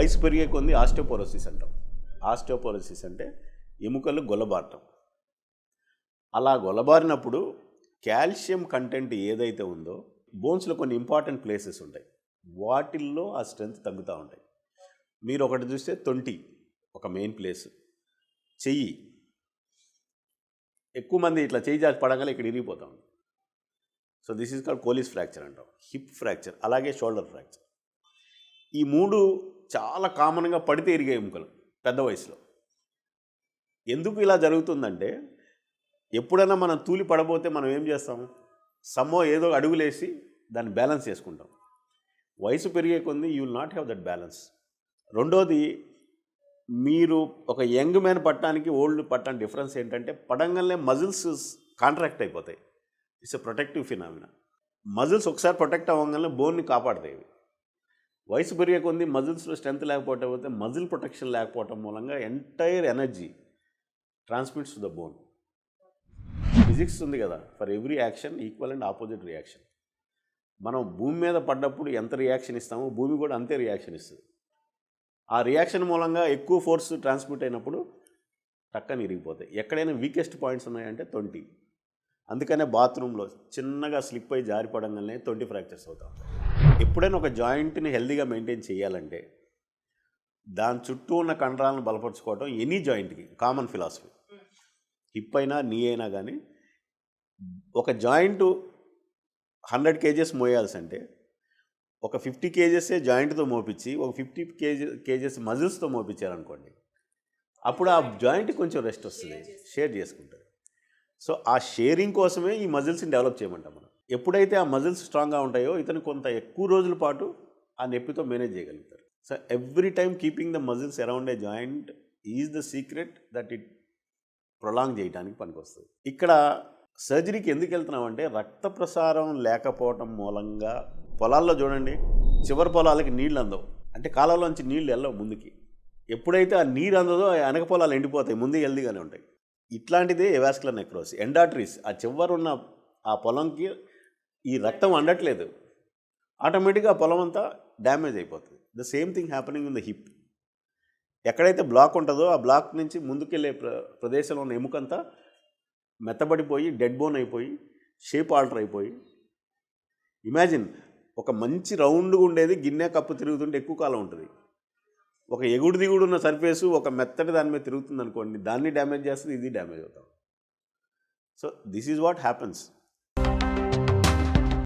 వయసు పెరిగే కొంది ఆస్టియోపోరోసిస్ అంటాం. ఆస్టియోపోరోసిస్ అంటే ఎముకలు గొల్లబారటం. అలా గొల్లబారినప్పుడు కాల్షియం కంటెంట్ ఏదైతే ఉందో బోన్స్లో కొన్ని ఇంపార్టెంట్ ప్లేసెస్ ఉంటాయి, వాటిల్లో ఆ స్ట్రెంత్ తగ్గుతూ ఉంటాయి. మీరు ఒకటి చూస్తే తొంటి ఒక మెయిన్ ప్లేస్, చెయ్యి ఎక్కువ మంది ఇట్లా చెయ్యి జారి పడగానే ఇక్కడ ఇరిగిపోతా ఉంది. So this is called Colles fracture అంటాం. హిప్ ఫ్రాక్చర్, అలాగే షోల్డర్ ఫ్రాక్చర్. ఈ మూడు చాలా కామన్గా పడితే ఇరిగే ఎముకలు పెద్ద వయసులో. ఎందుకు ఇలా జరుగుతుందంటే, ఎప్పుడైనా మనం తూలి పడబోతే మనం ఏం చేస్తాం, ఏదో అడుగులేసి దాన్ని బ్యాలెన్స్ చేసుకుంటాం. వయసు పెరిగే కొంది you will not have that balance. రెండోది, మీరు ఒక యంగ్ మ్యాన్ పట్టడానికి ఓల్డ్ పట్టడానికి డిఫరెన్స్ ఏంటంటే, పడంగానే మజిల్స్ కాంట్రాక్ట్ అయిపోతాయి. It's a protective phenomena. Muscles ఒకసారి ప్రొటెక్ట్ అవ్వగానే బోన్ని కాపాడుతాయి. వయసు పెరిగే కొంది మజిల్స్లో స్ట్రెంత్ లేకపోతే మజిల్ ప్రొటెక్షన్ లేకపోవటం మూలంగా entire energy transmits to the bone. Physics ఉంది కదా, for every action equal and opposite reaction. మనం భూమి మీద పడ్డప్పుడు ఎంత రియాక్షన్ ఇస్తామో భూమి కూడా అంతే రియాక్షన్ ఇస్తుంది. ఆ రియాక్షన్ మూలంగా ఎక్కువ ఫోర్స్ ట్రాన్స్మిట్ అయినప్పుడు టక్కని ఇరిగిపోతాయి. ఎక్కడైనా వీకెస్ట్ పాయింట్స్ ఉన్నాయంటే తొంటి. అందుకనే బాత్రూంలో చిన్నగా స్లిప్ అయి జారిపడంగానే తొంటి ఫ్రాక్చర్స్ అవుతాం. ఎప్పుడైనా ఒక జాయింట్ని హెల్దీగా మెయింటైన్ చేయాలంటే దాని చుట్టూ ఉన్న కండరాలను బలపరుచుకోవడం ఎనీ జాయింట్కి కామన్ ఫిలాసఫీ. హిప్ అయినా నీ అయినా కానీ ఒక జాయింట్ 100 kgs మోయాల్సి అంటే ఒక 50 kgs జాయింట్తో మోపించి ఒక 50 kgs మజిల్స్తో మోపించారనుకోండి, అప్పుడు ఆ జాయింట్ కొంచెం రెస్ట్ వస్తుంది, షేర్ చేసుకుంటారు. సో ఆ షేరింగ్ కోసమే ఈ మజిల్స్ని డెవలప్ చేయమంటాం మనం. ఎప్పుడైతే ఆ మజిల్స్ స్ట్రాంగ్గా ఉంటాయో ఇతను కొంత ఎక్కువ రోజుల పాటు ఆ నొప్పితో మేనేజ్ చేయగలుగుతారు. So every time keeping the muscles around a joint is the secret that it prolong చేయడానికి పనికొస్తుంది. ఇక్కడ సర్జరీకి ఎందుకు వెళ్తున్నామంటే, రక్త ప్రసారం లేకపోవటం మూలంగా పొలాల్లో చూడండి, చివరి పొలాలకి నీళ్ళు అందవు, అంటే కాలంలోంచి నీళ్ళు వెళ్ళవు ముందుకి. ఎప్పుడైతే ఆ నీరు అందదో ఆ వెనక పొలాలు ఎండిపోతాయి, ముందు హెల్దీగానే ఉంటాయి. ఇట్లాంటిదే ఎవాస్కులర్ నెక్రోసిస్. ఎండాట్రీస్, ఆ చివరి ఉన్న ఆ పొలంకి ఈ రక్తం అందట్లేదు, ఆటోమేటిక్గా ఆ పొలం అంతా డ్యామేజ్ అయిపోతుంది. The same thing happening in the hip. ఎక్కడైతే బ్లాక్ ఉంటుందో ఆ బ్లాక్ నుంచి ముందుకెళ్ళే ప్రదేశంలో ఉన్న ఎముకంతా మెత్తబడిపోయి డెడ్ బోన్ అయిపోయి షేప్ ఆల్టర్ అయిపోయి, ఇమాజిన్ ఒక మంచి రౌండ్గా ఉండేది గిన్నె కప్పు తిరుగుతుంటే ఎక్కువ కాలం ఉంటుంది. ఒక ఎగుడు దిగుడు ఉన్న సర్ఫేసు ఒక మెత్తటి దాని మీద తిరుగుతుంది అనుకోండి, దాన్ని డ్యామేజ్ చేస్తుంది, ఇది డ్యామేజ్ అవుతాం. So this is what happens.